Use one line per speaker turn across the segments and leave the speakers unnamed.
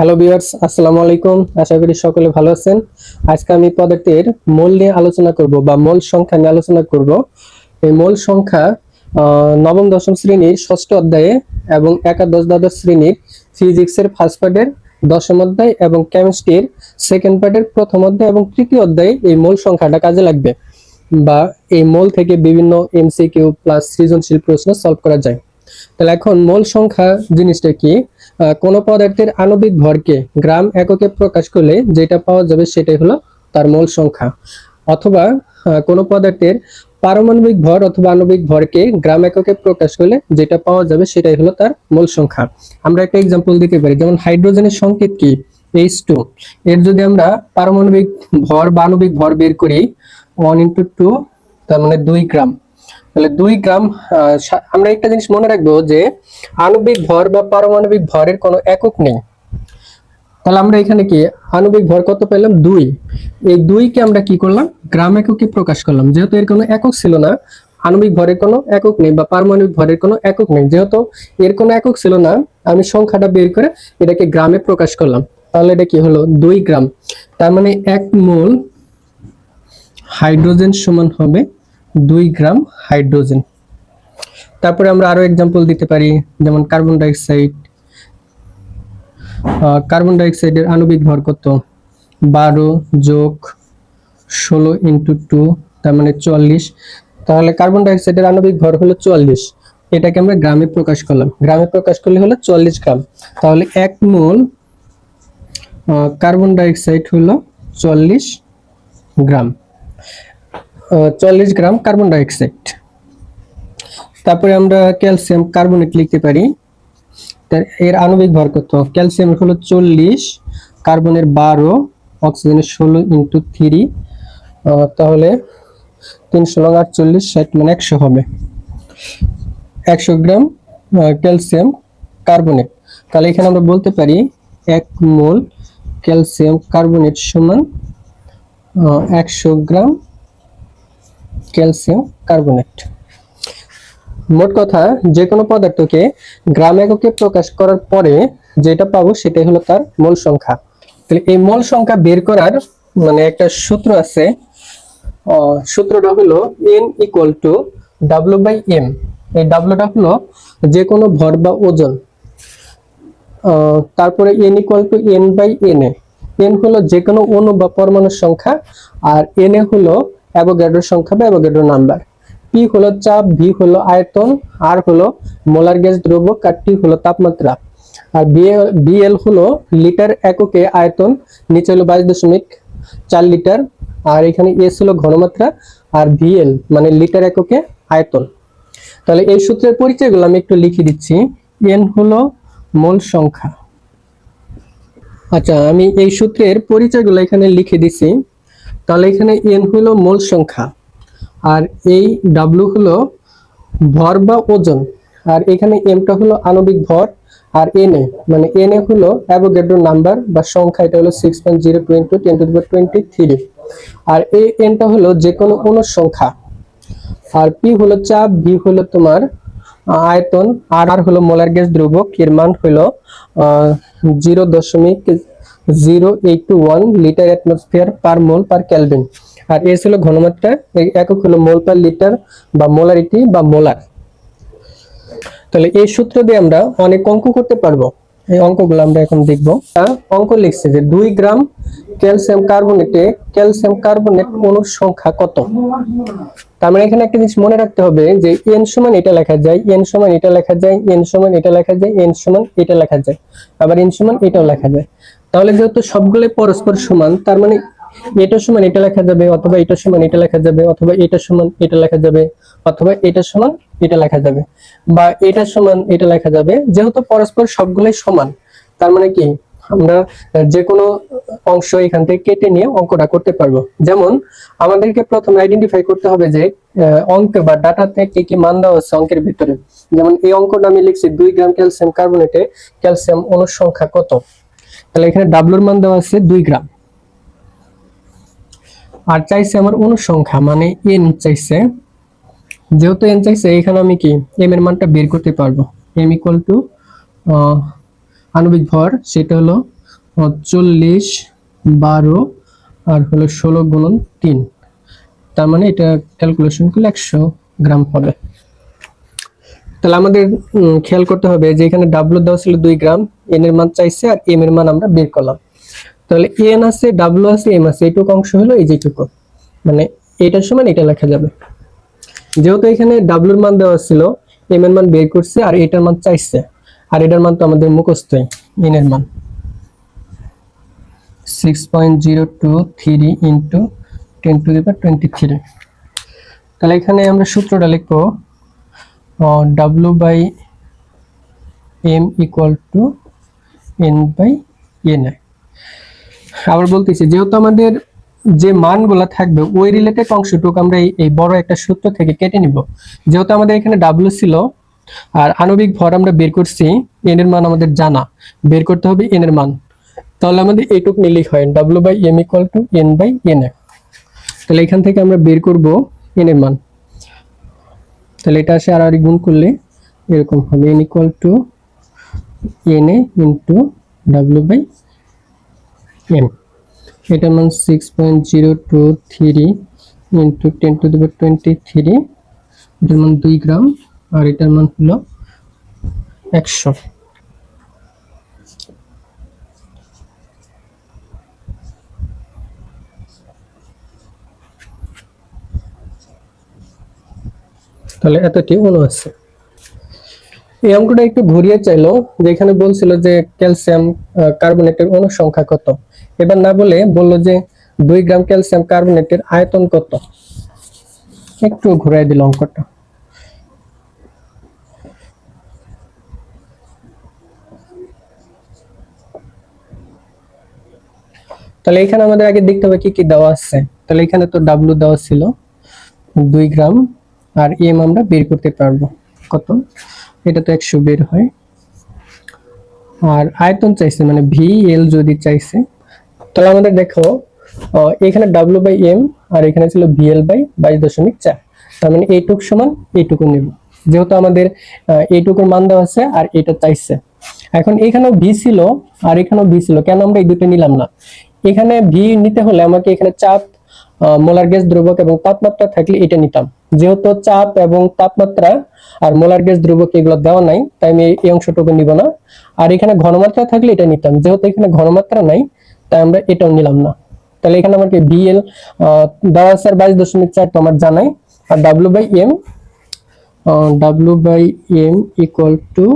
Hello viewers, আসসালামু আলাইকুম। আশা করি সকলে ভালো আছেন। আজকে আমি পদার্থের মোল নিয়ে আলোচনা করব বা মোল সংখ্যা নিয়ে আলোচনা করব। এই মোল সংখ্যা নবম দশম শ্রেণীর ষষ্ঠ অধ্যায়ে এবং একাদশ দ্বাদশ শ্রেণীর ফিজিক্সের ফার্স্ট পার্টের দশম অধ্যায় এবং কেমিস্ট্রির সেকেন্ড পার্টের প্রথম অধ্যায় এবং তৃতীয় অধ্যায়ে এই মোল সংখ্যাটা কাজে লাগবে, বা এই মোল থেকে বিভিন্ন এমসিকিউ প্লাস সৃজনশীল প্রশ্ন সলভ করা যায়। তাহলে এখন মোল সংখ্যা জিনিসটা কি? কোন পদার্থের আণবিক ভরকে গ্রাম এককে প্রকাশ করলে যেটা পাওয়া যাবে সেটাই হলো তার মোল সংখ্যা। অথবা কোন পদার্থের পারমাণবিক ভর অথবা আণবিক ভরকে গ্রাম এককে প্রকাশ করলে যেটা পাওয়া যাবে সেটাই হলো তার মোল সংখ্যা। আমরা একটা এক্সাম্পল দিতে পারি, যেমন হাইড্রোজেনের সংকেত কি? H2। এর যদি আমরা পারমাণবিক ভর বা আণবিক ভর বের করি 1 × 2, তার মানে 2 গ্রাম। তাহলে 2 গ্রাম। আমরা একটা জিনিস মনে রাখবো যে আণবিক ভর বা পারমাণবিক ভরের কোনো একক নেই। তাহলে আমরা এখানে কি আণবিক ভর কত পেলাম? 2। এই 2 কে আমরা কি করলাম? গ্রাম এককে প্রকাশ করলাম। যেহেতু এর কোনো একক ছিল না, আণবিক ভরের কোনো একক নেই বা পারমাণবিক ভরের কোনো একক নেই, যেহেতু এর কোনো একক ছিল না, আমি সংখ্যাটা বের করে এটাকে গ্রামে প্রকাশ করলাম। তাহলে এটা কি হলো? 2 গ্রাম। তার মানে 1 মোল হাইড্রোজেন সমান হবে 2 গ্রাম হাইড্রোজেন। তারপরে আমরা আরো एग्जांपल দিতে পারি, যেমন কার্বন ডাইঅক্সাইড। কার্বন ডাইঅক্সাইডের আণবিক ভর কত? 12 যোগ 16 × 2, তার মানে 44। তাহলে কার্বন ডাইঅক্সাইডের আণবিক ভর হলো 44। এটাকে আমরা গ্রামে প্রকাশ করলাম। গ্রামে প্রকাশ করলে হলো 40 গ্রাম। তাহলে 1 মোল কার্বন ডাইঅক্সাইড হলো 40 গ্রাম। 40 গ্রাম কার্বন ডাইঅক্সাইড। তারপরে আমরা ক্যালসিয়াম কার্বনেট লিখতে পারি। এর আণবিক ভর কত? ক্যালসিয়াম হলো 40, কার্বনের 12, অক্সিজেনের 16 × 3, তাহলে 348, 60 মানে 100 হবে। 100 গ্রাম ক্যালসিয়াম কার্বনেট। তাহলে এখানে আমরা বলতে পারি 1 মোল ক্যালসিয়াম কার্বনেট সমান 100 গ্রাম ক্যালসিয়াম কার্বনেট। মোট কথা, যে কোনো পদার্থকে গ্রাম এককে প্রকাশ করার পরে যেটা পাবো সেটাই হলো তার মোল সংখ্যা। তাহলে এই মোল সংখ্যা বের করার মানে একটা সূত্র আছে। সূত্রটা হলো N = W/M। এই Wটা হলো যে কোনো ভর বা ওজন। তারপরে N = N/Na। N হলো যে কোনো অণু বা পরমাণুর সংখ্যা, আর Na হলো অ্যাভোগাড্রোর সংখ্যা বা অ্যাভোগাড্রো নাম্বার। P হলো চাপ, V হলো আয়তন, R হলো মোলার গ্যাস দ্রব্যক, আর T হলো তাপমাত্রা। আর BL হলো লিটার এককে আয়তন, নিচে হলো 22.4 লিটার, আর এখানে S হলো ঘনমাত্রা, আর VL মানে লিটার এককে আয়তন। তাহলে এই সূত্রের পরিচয়গুলো আমি একটু লিখে দিচ্ছি। N হলো মোল সংখ্যা। আচ্ছা, আমি এই সূত্রের পরিচয়গুলো এখানে লিখে দিছি। তাহলে এখানে N হলো মোল সংখ্যা, আর এই W হলো ভর বা ওজন, আর এখানে Mটা হলো আণবিক ভর, আর Na মানে Na হলো অ্যাভোগাড্রো নাম্বার বা সংখ্যা, এটা হলো 6.02 × 10⁻23, আর এই Nটা হলো যে কোনো অণুর সংখ্যা, আর P হলো চাপ, V হলো তোমার আয়তন, আর R হলো মোলার গ্যাস দ্রব্যক, এর মান হলো 0.0821 লিটার অ্যাটমসফিয়ার পার মোল পার কেলভিন, আর S হলো ঘনমাত্রা, এই একক হলো মোল পার লিটার বা মোলারিটি বা মোলার। তাহলে এই সূত্র দিয়ে আমরা অনেক অঙ্ক করতে পারবো। এই অঙ্কগুলো আমরা এখন দেখব। অঙ্ক লিখছে যে 2 গ্রাম ক্যালসিয়াম কার্বনেট অণুর সংখ্যা কত? তার মানে এখানে একটা জিনিস মনে রাখতে হবে যে n সমান এটা লেখা যায়, n সমান এটা লেখা যায়, n সমান এটা লেখা যায়, n সমান এটা লেখা যায়, আবার n সমান এটাও লেখা যায়। তাহলে যেহেতু সবগুলো পরস্পর সমান, তার মানে এটা সমান এটা লেখা যাবে, অথবা এটা সমান এটা লেখা যাবে, অথবা এটা সমান এটা লেখা যাবে, অথবা এটা সমান এটা লেখা যাবে, বা এটা সমান এটা লেখা যাবে। যেহেতু পরস্পর সবগুলোই সমান, তার মানে কি আমরা যে কোনো অংশ এখান থেকে কেটে নিয়ে অঙ্কটা করতে পারবো। যেমন আমাদেরকে প্রথমে আইডেন্টিফাই করতে হবে যে অঙ্ক বা ডাটাতে কি কি মান দেওয়া আছে অঙ্কের ভিতরে। যেমন এই অঙ্কটা আমি লিখছি 2 গ্রাম ক্যালসিয়াম কার্বনেটে ক্যালসিয়াম অণুর সংখ্যা কত। তাহলে এখানে ডাব্লুর মান দেওয়া আছে 2 গ্রাম, আর চাইছে আমার অণুর সংখ্যা মানে n চাইছে। যেহেতু n চাইছে, এখানে আমি কি m এর মানটা বের করতে পারবো। m = আণবিক ভর, সেটা হলো 40, 12 আর হলো 16 গুণন 3, তার মানে এটা ক্যালকুলেশন করলে 100 গ্রাম হবে। তাহলে আমাদের খেয়াল করতে হবে যে এখানে ডাব্লিউ দেওয়া ছিল 2 গ্রাম, এন এর মান চাইছে আর এম এর মান আমরা বের করলাম। তাহলে এন আছে, ডাব্লিউ আছে, এম আছে, এইটুকু অংশ হলো এই যেটুকু, মানে এটার সমান এটা লেখা যাবে। যেহেতু এখানে ডাব্লিউর মান দেওয়া ছিল, এম এর মান বের করছে আর এটার মান চাইছে, আর এটার মান তো আমাদের মুখস্থই, এন এর মান 6.023 ইন্টু 10⁻23। তাহলে এখানে আমরা সূত্রটা লিখবো W by M equal to N by N. আবার বলতেছি, যেহেতু আমাদের যে মানগুলো থাকবে ওই রিলেটেড অংশটুকু আমরা এই বড় একটা সূত্র থেকে কেটে নিব। যেহেতু আমাদের এখানে ডাব্লিউ ছিল আর আণবিক ভর আমরা বের করছি, এন এর মান আমাদের জানা, বের করতে হবে এন এর মান, তাহলে আমাদের এইটুক নিলেই হয় W by M equal to N by N. তাহলে এখান থেকে আমরা বের করব এন এর মান, তাহলে এটা আসে আর গুণ করলে এরকম হবে N equal to N A into W by M. এটার মান 6.023 ইন্টু 10⁻23, এটার মান 2 গ্রাম আর এটার মান হলো 100। তাহলে এতটি অণু আছে। এই অঙ্কটা একটু ঘুরিয়ে চাইলো, যেখানে বলছিল যে ক্যালসিয়াম কার্বনেটের অণু সংখ্যা কত, এবার না বলে বললো যে 2 গ্রাম ক্যালসিয়াম কার্বনেটের আয়তন কত। একটু ঘুরাই দিল অঙ্কটা। তাহলে এখানে আমাদের আগে দেখতে হবে কি কি দেওয়া আছে। তাহলে এখানে তো ডাব্লিউ দেওয়া ছিল 2 গ্রাম আর এম আমরা বের করতে পারবো কত, এটা তো 100 বের হয়, আর আয়তন চাইছে মানে ভি এল যদি চাইছে, তাহলে আমাদের দেখো এখানে ডাব্লিউ বাই এম আর এখানে ছিল ভিএল বাই 22.4, তার মানে এইটুক সমান এইটুকু নেব, যেহেতু আমাদের এইটুকুর মান দেওয়া আছে আর এটা চাইছে। এখন এখানেও ভি ছিল আর এখানেও ভি ছিল, কেন আমরা এই দুটো নিলাম না? এখানে ভি নিতে হলে আমাকে এখানে চাপ, মোলার গ্যাস দ্রবক এবং তাপমাত্রা থাকলে এটা নিতাম, যেহেতু চাপ এবং তাপমাত্রা আর মোলার গ্যাস দ্রবক এগুলো দেওয়া নাই, তাই আমি এই অংশটুকু নিব না। আর এখানে ঘনমাত্রা থাকলে এটা নিতাম, যেহেতু এখানে ঘনমাত্রা নাই তাই আমরা এটাও নিলাম না। তাহলে এখানে আমাকে ভিএল দেওয়া আছে 22.4 তো আমার জানাই, আর W by M equal to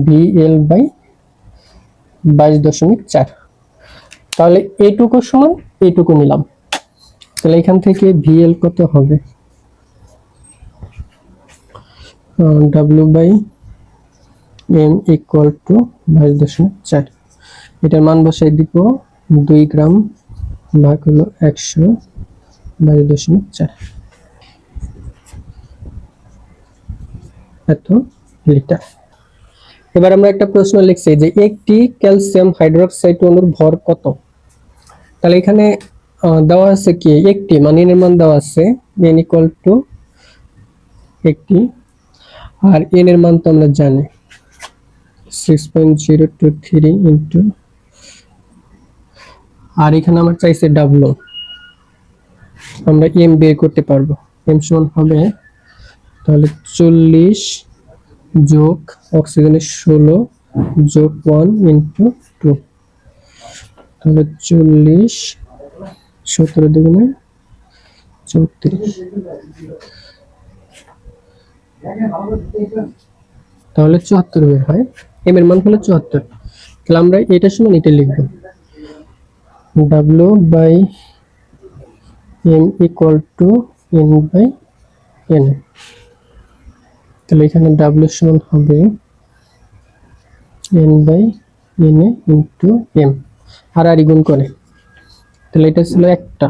VL by 22.4, তাহলে এইটুকু সমান এইটুকু নিলাম। তাহলে এখান থেকে ভিএল কত হবে, W by M equal to 22.4, এটার মান বসাই দিব 2 গ্রাম ভাগ হলো 100 22.4, এত লিটার। এবার আমরা একটা প্রশ্ন লিখছি যে একটি ক্যালসিয়াম হাইড্রোক্সাইড অণুর ভর কত। তাহলে এখানে দেওয়া আছে কি একটি, মানে এর মান দেওয়া আছে n ইকুয়াল টু একটি, আর n এর মান তো আমরা জানি 6.023 ইন্টু, আর এখানে আমার চাইছে ডাব্লিউ, আমরা m বের করতে পারবো, m সমান হবে তাহলে 40 যোগ অক্সিজেনের 16 যোগ 1 ইন্টু 2, তাহলে 40 17 দুগুণে 34, তাহলে 74 বের হয়, এম এর মান হলো 74। তাহলে আমরা এটার সমান এটা লিখবো W by M equal to N by N. তাহলে এখানে ডাব্লিউ সমান হবে N by N A into M, আর গুণ করে, তাহলে এটা ছিল একটা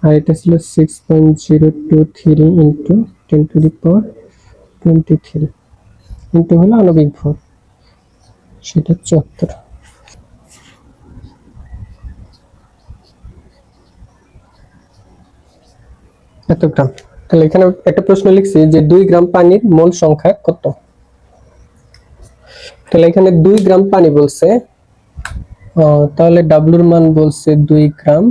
আর এটা ছিল 6.023 ইন্টু 10⁻23 ইন্টু হলো আণবিক ভর, সেটা 74 এত গ্রাম। তাহলে এখানে একটা প্রশ্ন লিখছি যে 2 গ্রাম পানির মোল সংখ্যা কত। তাহলে এখানে 2 গ্রাম পানি বলছে, তাহলে ডাব্লুর মান বলছে 2 গ্রাম,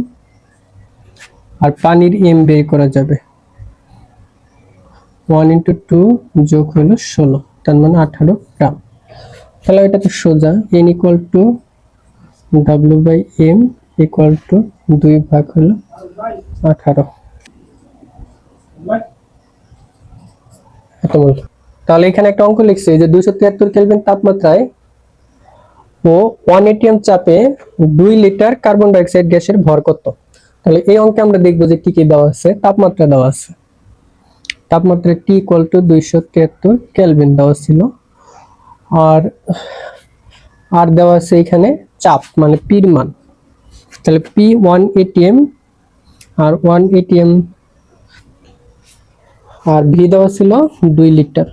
আর পানির এম বের করা যাবে 1 × 2 যোগ হলো 16, তার মানে 18 গ্রাম। তাহলে এটা তো সোজা, n = W/m = 2 ভাগ হলো 18 এতমোল। তাহলে এখানে একটা অঙ্ক লিখছে যে 273 কেলভিন তাপমাত্রায় ও 1 atm চাপে 2 লিটার কার্বন ডাই অক্সাইড গ্যাসের ভর কত। তাহলে এই অঙ্কে আমরা দেখবো যে কি কি দেওয়া আছে। তাপমাত্রা দেওয়া আছে, তাপমাত্রা T = 273 কেলভিন দেওয়া ছিল, আর দেওয়া আছে এখানে চাপ মানে পির মান। তাহলে P 1 atm আর 1 atm, আর V দেওয়া ছিল 2 লিটার।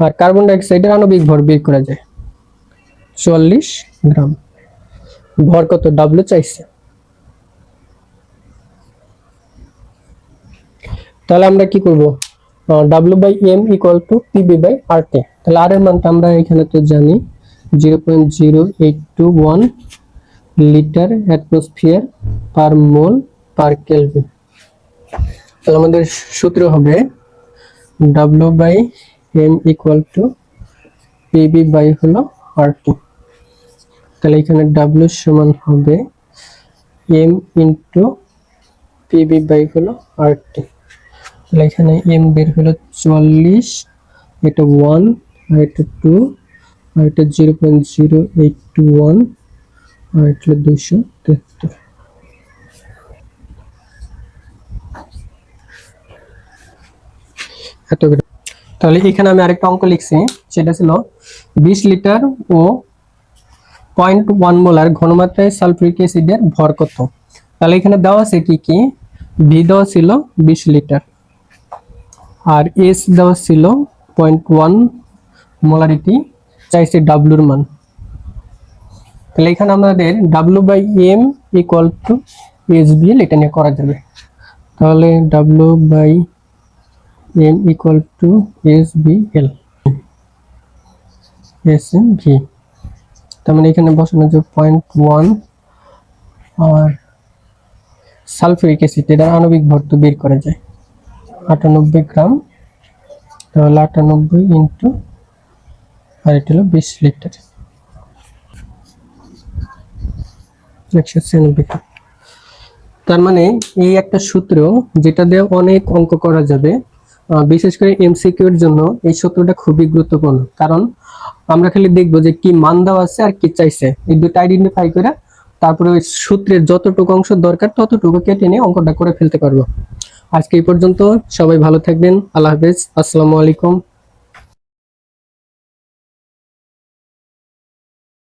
আর কার্বন ডাই অক্সাইডের আণবিক ভর বের করা যায় 44 গ্রাম। ভর কত W চাইছে। তাহলে আমরা কি করব, W/m = PV/RT। তাহলে R এর মানটা আমরা এখানে তো জানি 0.0821 লিটার অ্যাটমসফিয়ার পার মোল পার কেলভিন। তাহলে আমাদের সূত্র হবে W/m = PV/RT। তাহলে এখানে W সমান হবে m × PV/RT। তাহলে এখানে m বের হলো 44, এটা 1 আর এটা 2 আর এটা 0.0821 আর এটা 273। এত। তাহলে এখানে আমি আরেকটা অঙ্ক লিখছি, সেটা ছিল 20 লিটার ও 0.1 মোলার ঘনমাত্রায় সালফিউরিক অ্যাসিডের ভর কত। তাহলে এখানে দেওয়া আছে কি কি, ভি দেওয়া ছিল 20 লিটার, আর এস দেওয়া ছিল 0.1 মোলারিটি, চাইছে ডাব্লুর মান। তাহলে এখানে আমাদের W/m = SBL এটা নিয়ে করা যাবে। তাহলে W/m = SBL SMV। তার মানে এখানে বসানো যে 0.1 আর সালফিউরিক অ্যাসিড, এটা আণবিক ভর তো বের করা যায় 98 গ্রাম। তাহলে 98 × আর এটা হলো 20 লিটার 196 গ্রাম। তার মানে এই একটা সূত্র যেটা দিয়ে অনেক অঙ্ক করা যাবে, বিশেষ করে এমসিকিউ এর জন্য এই সূত্রটা খুবই গুরুত্বপূর্ণ। কারণ আমরা খালি দেখবো যে কি মান দেওয়া আছে আর কি চাইছে, এই দুটো আইডেন্টিফাই করে তারপরে ওই সূত্রের যতটুকু অংশ দরকার ততটুকু কেটে নিয়ে অঙ্কটা করে ফেলতে পারবো। আজকে এই পর্যন্ত, সবাই ভালো থাকবেন, আল্লাহ হাফেজ, আসসালামু আলাইকুম।